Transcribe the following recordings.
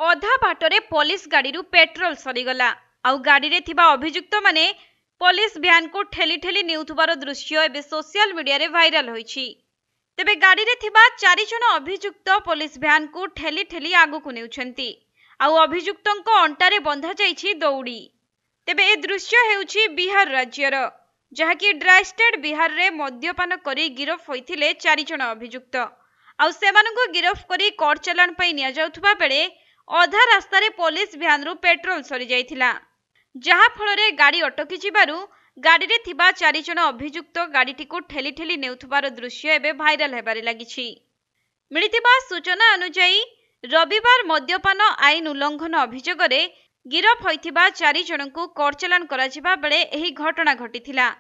अधा बाटरे पुलिस गाड़ी पेट्रोल सरीगला आउ गाड़ी रे थिबा अभियुक्त माने पुलिस भ्यान को ठेली ठेली नेउथुबार दृश्य एबे सोशल मीडिया रे वायरल होईछि। तेबे गाड़ी रे थिबा 4 जण अभियुक्त पुलिस भ्यान को ठेली ठेली आगु को नेउछंती आउ अभियुक्तंको अंटारे बंधा जाईछि दौड़ी। तेबे ए दृश्य हेउछि बिहार राज्यर, जहाकी ड्राई स्टेट बिहार रे मद्यपान करी गिरफ होइथिले 4 जण अभियुक्त आउ सेमानंको गिरफ करी कोर्ट चालान पई निया जाउथबा बेले अधा रास्ता रे पुलिस भ्यान रु पेट्रोल सरी जाइथिला, जहा फଳରେ गाड़ी अटकी जिबारु गाड़ी रे थिबा 4 जण अभियुक्त गाड़ीटी को ठेली ठेली नेउथबार दृश्य एबे भाइराल हेबारे लागिछि। मिलिथिबा सूचना अनुसार रविवार मद्यपान आईन उल्लंघन अभियोग रे गिरफ होइथिबा 4 जणको कोर्ट चालान करा जिबा बेले एही घटना घटिथिला,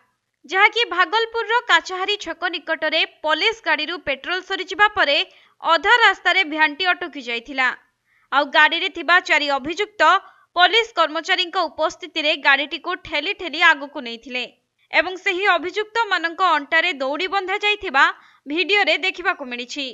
जहाकी भागलपुर रो काचाहारी छक निकट रे पुलिस गाड़ी रु पेट्रोल सरी जिबा परे अधा रास्ता रे भ्यानटी अटकी जाइथिला आउ गाड़ी रे थिबा 4 अभियुक्त पुलिस कर्मचारी उपस्थिति रे गाड़ीटी को ठेली ठेली आगु को नैथिले एवं सही अभियुक्त मानक अंटारे दौड़ी बंधा जाइथिबा वीडियो रे देखिबा को मिलिछि।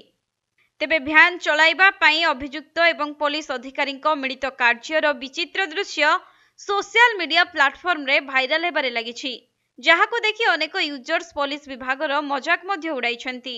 तेबे भ्यान चलाइबा पई अभियुक्त एवं पुलिस अधिकारी मिलित कार्यर विचित्र दृश्य सोशल मीडिया प्लेटफॉर्म रे भाइराल हेबारे लागिछि, जहाको देखि अनेक यूजर्स पुलिस विभाग रो मजाक मध्य उड़ाइछंती।